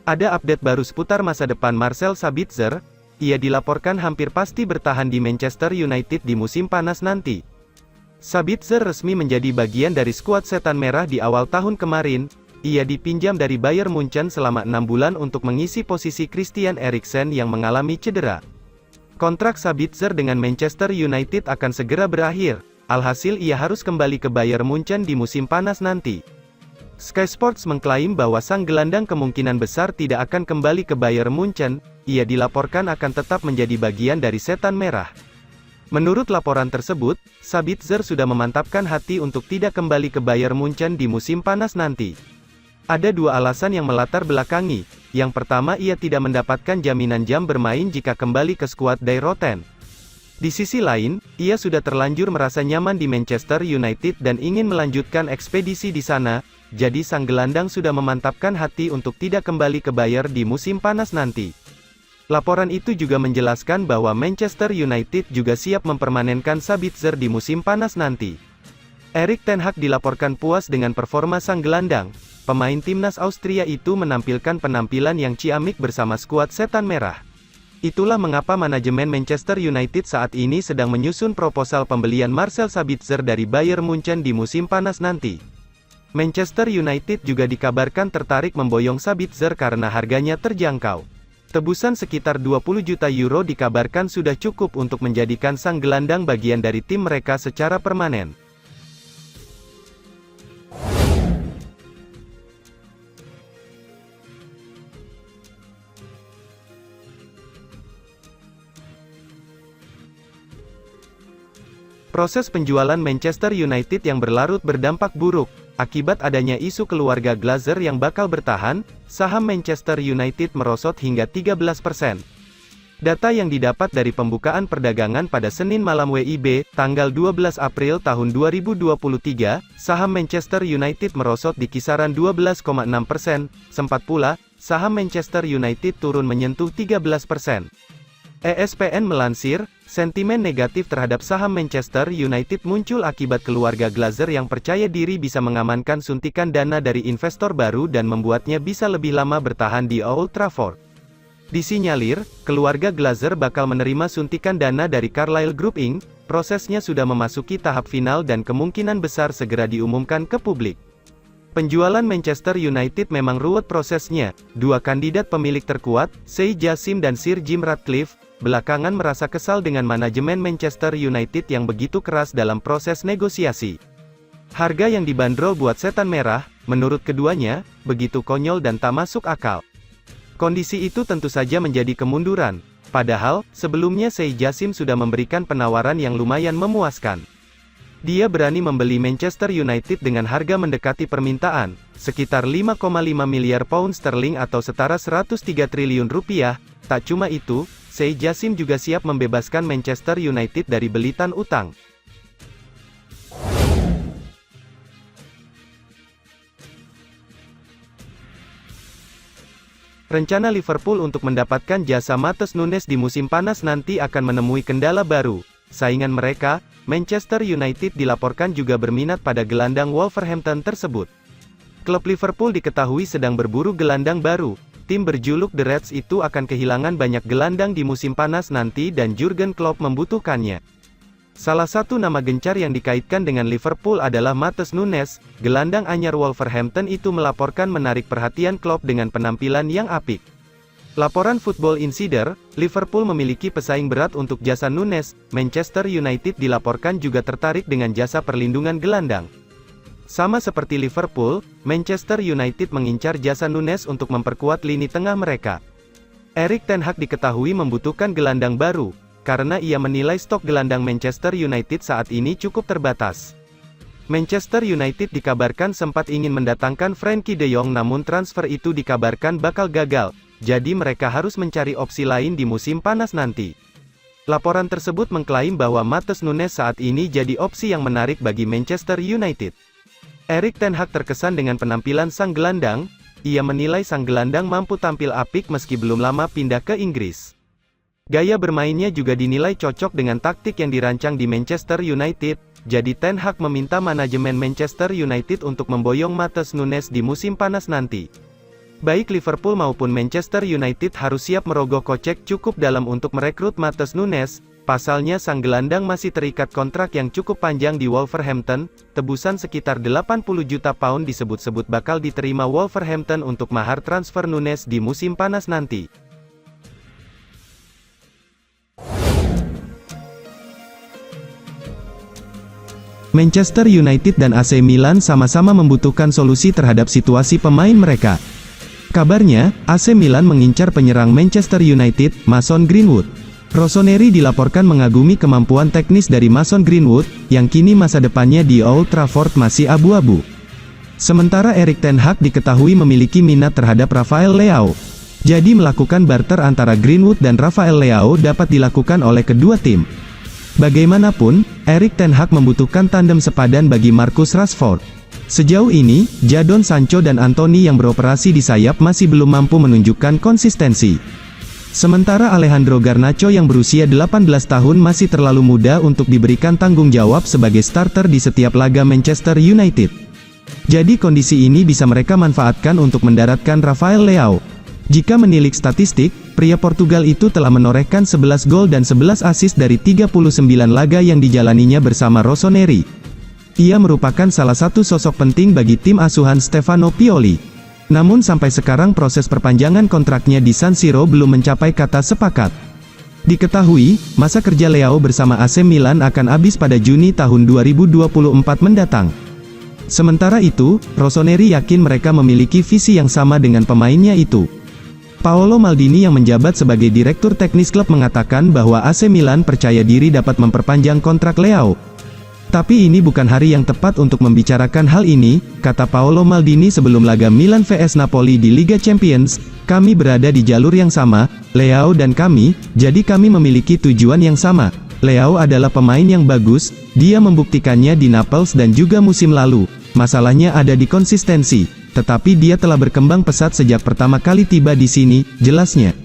Ada update baru seputar masa depan Marcel Sabitzer. Ia dilaporkan hampir pasti bertahan di Manchester United di musim panas nanti. Sabitzer resmi menjadi bagian dari skuad Setan Merah di awal tahun kemarin. Ia dipinjam dari Bayern Munchen selama 6 bulan untuk mengisi posisi Christian Eriksen yang mengalami cedera. Kontrak Sabitzer dengan Manchester United akan segera berakhir. Alhasil ia harus kembali ke Bayern Munchen di musim panas nanti. Sky Sports mengklaim bahwa sang gelandang kemungkinan besar tidak akan kembali ke Bayern Munchen. Ia dilaporkan akan tetap menjadi bagian dari Setan Merah. Menurut laporan tersebut, Sabitzer sudah memantapkan hati untuk tidak kembali ke Bayern Munchen di musim panas nanti. Ada dua alasan yang melatar belakangi. Yang pertama, ia tidak mendapatkan jaminan jam bermain jika kembali ke skuad Die Roten. Di sisi lain, ia sudah terlanjur merasa nyaman di Manchester United dan ingin melanjutkan ekspedisi di sana, jadi sang gelandang sudah memantapkan hati untuk tidak kembali ke Bayern di musim panas nanti. Laporan itu juga menjelaskan bahwa Manchester United juga siap mempermanenkan Sabitzer di musim panas nanti. Erik ten Hag dilaporkan puas dengan performa sang gelandang. Pemain timnas Austria itu menampilkan penampilan yang ciamik bersama skuad Setan Merah. Itulah mengapa manajemen Manchester United saat ini sedang menyusun proposal pembelian Marcel Sabitzer dari Bayern Munchen di musim panas nanti. Manchester United juga dikabarkan tertarik memboyong Sabitzer karena harganya terjangkau. Tebusan sekitar 20 juta euro dikabarkan sudah cukup untuk menjadikan sang gelandang bagian dari tim mereka secara permanen. Proses penjualan Manchester United yang berlarut berdampak buruk. Akibat adanya isu keluarga Glazer yang bakal bertahan, saham Manchester United merosot hingga 13%. Data yang didapat dari pembukaan perdagangan pada Senin malam WIB, tanggal 12 April tahun 2023, saham Manchester United merosot di kisaran 12,6%, sempat pula, saham Manchester United turun menyentuh 13%. ESPN melansir, sentimen negatif terhadap saham Manchester United muncul akibat keluarga Glazer yang percaya diri bisa mengamankan suntikan dana dari investor baru dan membuatnya bisa lebih lama bertahan di Old Trafford. Disinyalir, keluarga Glazer bakal menerima suntikan dana dari Carlyle Group Inc. Prosesnya sudah memasuki tahap final dan kemungkinan besar segera diumumkan ke publik. Penjualan Manchester United memang ruwet prosesnya. Dua kandidat pemilik terkuat, Sheikh Jassim dan Sir Jim Ratcliffe, belakangan merasa kesal dengan manajemen Manchester United yang begitu keras dalam proses negosiasi. Harga yang dibanderol buat Setan Merah, menurut keduanya, begitu konyol dan tak masuk akal. Kondisi itu tentu saja menjadi kemunduran. Padahal, sebelumnya Sheikh Jassim sudah memberikan penawaran yang lumayan memuaskan. Dia berani membeli Manchester United dengan harga mendekati permintaan, sekitar 5,5 miliar pound sterling atau setara 103 triliun rupiah. Tak cuma itu, Sheikh Jassim juga siap membebaskan Manchester United dari belitan utang. Rencana Liverpool untuk mendapatkan jasa Matheus Nunes di musim panas nanti akan menemui kendala baru. Saingan mereka, Manchester United dilaporkan juga berminat pada gelandang Wolverhampton tersebut. Klub Liverpool diketahui sedang berburu gelandang baru. Tim berjuluk The Reds itu akan kehilangan banyak gelandang di musim panas nanti dan Jurgen Klopp membutuhkannya. Salah satu nama gencar yang dikaitkan dengan Liverpool adalah Matheus Nunes. Gelandang anyar Wolverhampton itu melaporkan menarik perhatian Klopp dengan penampilan yang apik. Laporan Football Insider, Liverpool memiliki pesaing berat untuk jasa Nunes. Manchester United dilaporkan juga tertarik dengan jasa perlindungan gelandang. Sama seperti Liverpool, Manchester United mengincar jasa Nunes untuk memperkuat lini tengah mereka. Erik ten Hag diketahui membutuhkan gelandang baru, karena ia menilai stok gelandang Manchester United saat ini cukup terbatas. Manchester United dikabarkan sempat ingin mendatangkan Frenkie de Jong namun transfer itu dikabarkan bakal gagal, jadi mereka harus mencari opsi lain di musim panas nanti. Laporan tersebut mengklaim bahwa Matheus Nunes saat ini jadi opsi yang menarik bagi Manchester United. Erik ten Hag terkesan dengan penampilan sang gelandang. Ia menilai sang gelandang mampu tampil apik meski belum lama pindah ke Inggris. Gaya bermainnya juga dinilai cocok dengan taktik yang dirancang di Manchester United, jadi ten Hag meminta manajemen Manchester United untuk memboyong Matheus Nunes di musim panas nanti. Baik Liverpool maupun Manchester United harus siap merogoh kocek cukup dalam untuk merekrut Matheus Nunes. Pasalnya sang gelandang masih terikat kontrak yang cukup panjang di Wolverhampton. Tebusan sekitar 80 juta pound disebut-sebut bakal diterima Wolverhampton untuk mahar transfer Nunes di musim panas nanti. Manchester United dan AC Milan sama-sama membutuhkan solusi terhadap situasi pemain mereka. Kabarnya, AC Milan mengincar penyerang Manchester United, Mason Greenwood. Rossoneri dilaporkan mengagumi kemampuan teknis dari Mason Greenwood, yang kini masa depannya di Old Trafford masih abu-abu. Sementara Erik ten Hag diketahui memiliki minat terhadap Rafael Leao. Jadi melakukan barter antara Greenwood dan Rafael Leao dapat dilakukan oleh kedua tim. Bagaimanapun, Erik ten Hag membutuhkan tandem sepadan bagi Marcus Rashford. Sejauh ini, Jadon Sancho dan Anthony yang beroperasi di sayap masih belum mampu menunjukkan konsistensi. Sementara Alejandro Garnacho yang berusia 18 tahun masih terlalu muda untuk diberikan tanggung jawab sebagai starter di setiap laga Manchester United. Jadi kondisi ini bisa mereka manfaatkan untuk mendaratkan Rafael Leao. Jika menilik statistik, pria Portugal itu telah menorehkan 11 gol dan 11 assist dari 39 laga yang dijalaninya bersama Rossoneri. Ia merupakan salah satu sosok penting bagi tim asuhan Stefano Pioli. Namun sampai sekarang proses perpanjangan kontraknya di San Siro belum mencapai kata sepakat. Diketahui, masa kerja Leao bersama AC Milan akan habis pada Juni tahun 2024 mendatang. Sementara itu, Rossoneri yakin mereka memiliki visi yang sama dengan pemainnya itu. Paolo Maldini yang menjabat sebagai direktur teknis klub mengatakan bahwa AC Milan percaya diri dapat memperpanjang kontrak Leao. Tapi ini bukan hari yang tepat untuk membicarakan hal ini, kata Paolo Maldini sebelum laga Milan vs Napoli di Liga Champions. Kami berada di jalur yang sama, Leao dan kami, jadi kami memiliki tujuan yang sama. Leao adalah pemain yang bagus, dia membuktikannya di Naples dan juga musim lalu. Masalahnya ada di konsistensi, tetapi dia telah berkembang pesat sejak pertama kali tiba di sini, jelasnya.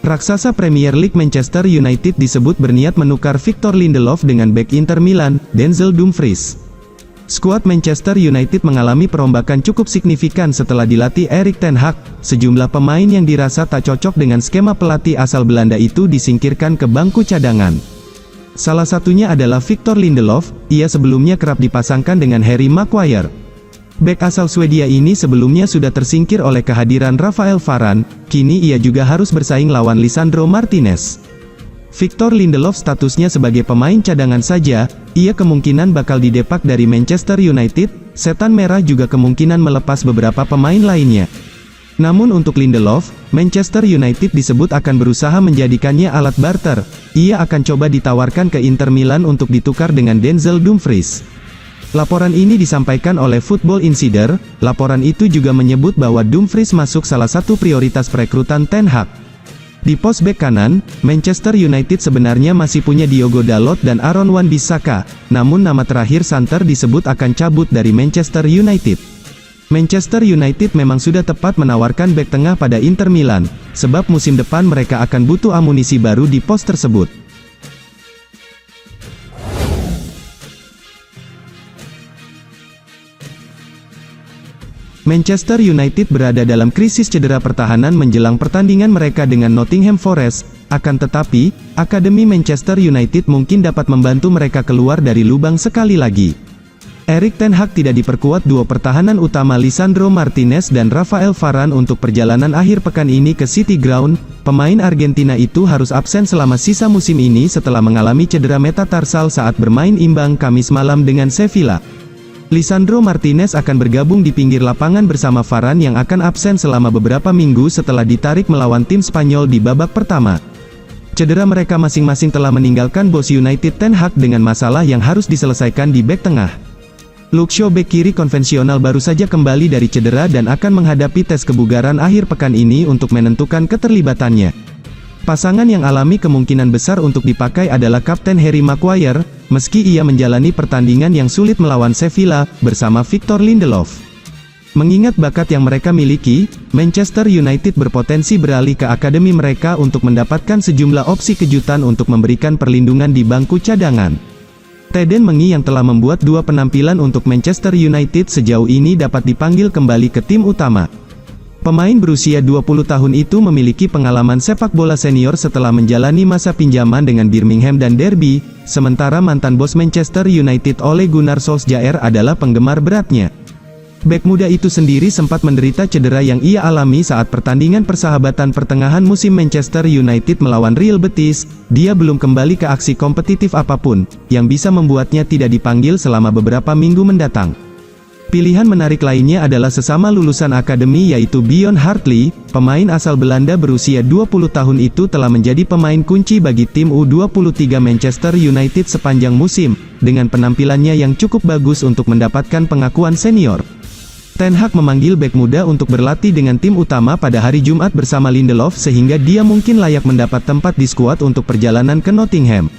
Raksasa Premier League Manchester United disebut berniat menukar Victor Lindelof dengan bek Inter Milan, Denzel Dumfries. Skuad Manchester United mengalami perombakan cukup signifikan setelah dilatih Erik ten Hag. Sejumlah pemain yang dirasa tak cocok dengan skema pelatih asal Belanda itu disingkirkan ke bangku cadangan. Salah satunya adalah Victor Lindelof, ia sebelumnya kerap dipasangkan dengan Harry Maguire. Bek asal Swedia ini sebelumnya sudah tersingkir oleh kehadiran Rafael Varane, kini ia juga harus bersaing lawan Lisandro Martinez. Victor Lindelof statusnya sebagai pemain cadangan saja, ia kemungkinan bakal didepak dari Manchester United. Setan Merah juga kemungkinan melepas beberapa pemain lainnya. Namun untuk Lindelof, Manchester United disebut akan berusaha menjadikannya alat barter. Ia akan coba ditawarkan ke Inter Milan untuk ditukar dengan Denzel Dumfries. Laporan ini disampaikan oleh Football Insider. Laporan itu juga menyebut bahwa Dumfries masuk salah satu prioritas perekrutan ten Hag. Di pos bek kanan, Manchester United sebenarnya masih punya Diogo Dalot dan Aaron Wan-Bissaka, namun nama terakhir santer disebut akan cabut dari Manchester United. Manchester United memang sudah tepat menawarkan bek tengah pada Inter Milan, sebab musim depan mereka akan butuh amunisi baru di pos tersebut. Manchester United berada dalam krisis cedera pertahanan menjelang pertandingan mereka dengan Nottingham Forest. Akan tetapi, Akademi Manchester United mungkin dapat membantu mereka keluar dari lubang sekali lagi. Erik ten Hag tidak diperkuat duo pertahanan utama Lisandro Martinez dan Rafael Varane untuk perjalanan akhir pekan ini ke City Ground. Pemain Argentina itu harus absen selama sisa musim ini setelah mengalami cedera metatarsal saat bermain imbang Kamis malam dengan Sevilla. Lisandro Martinez akan bergabung di pinggir lapangan bersama Varane yang akan absen selama beberapa minggu setelah ditarik melawan tim Spanyol di babak pertama. Cedera mereka masing-masing telah meninggalkan bos United ten Hag dengan masalah yang harus diselesaikan di bek tengah. Luke Shaw bek kiri konvensional baru saja kembali dari cedera dan akan menghadapi tes kebugaran akhir pekan ini untuk menentukan keterlibatannya. Pasangan yang alami kemungkinan besar untuk dipakai adalah Kapten Harry Maguire, meski ia menjalani pertandingan yang sulit melawan Sevilla, bersama Victor Lindelof. Mengingat bakat yang mereka miliki, Manchester United berpotensi beralih ke akademi mereka untuk mendapatkan sejumlah opsi kejutan untuk memberikan perlindungan di bangku cadangan. Teden Mengi yang telah membuat 2 penampilan untuk Manchester United sejauh ini dapat dipanggil kembali ke tim utama. Pemain berusia 20 tahun itu memiliki pengalaman sepak bola senior setelah menjalani masa pinjaman dengan Birmingham dan Derby, sementara mantan bos Manchester United Ole Gunnar Solskjaer adalah penggemar beratnya. Bek muda itu sendiri sempat menderita cedera yang ia alami saat pertandingan persahabatan pertengahan musim Manchester United melawan Real Betis. Dia belum kembali ke aksi kompetitif apapun, yang bisa membuatnya tidak dipanggil selama beberapa minggu mendatang. Pilihan menarik lainnya adalah sesama lulusan akademi yaitu Bjorn Hartley, pemain asal Belanda berusia 20 tahun itu telah menjadi pemain kunci bagi tim U23 Manchester United sepanjang musim, dengan penampilannya yang cukup bagus untuk mendapatkan pengakuan senior. Ten Hag memanggil bek muda untuk berlatih dengan tim utama pada hari Jumat bersama Lindelof sehingga dia mungkin layak mendapat tempat di skuad untuk perjalanan ke Nottingham.